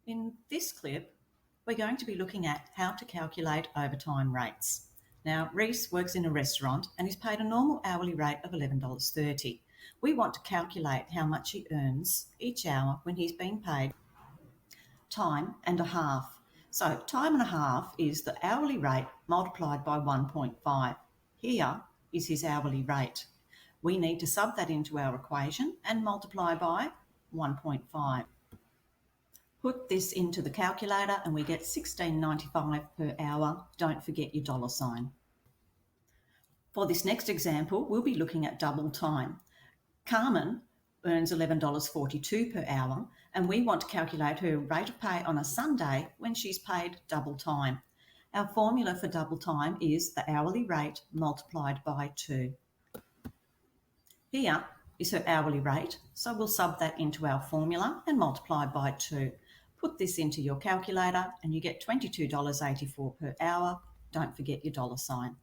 In this clip, we're going to be looking at how to calculate overtime rates. Now, Reese works in a restaurant and is paid a normal hourly rate of $11.30. We want to calculate how much he earns each hour when he's being paid time and a half. So time and a half is the hourly rate multiplied by 1.5. Here is his hourly rate. We need to sub that into our equation and multiply by 1.5. Put this into the calculator and we get $16.95 per hour. Don't forget your dollar sign. For this next example, we'll be looking at double time. Carmen earns $11.42 per hour, and we want to calculate her rate of pay on a Sunday when she's paid double time. Our formula for double time is the hourly rate multiplied by 2. Here is her hourly rate, so we'll sub that into our formula and multiply by 2. Put this into your calculator and you get $22.84 per hour. Don't forget your dollar sign.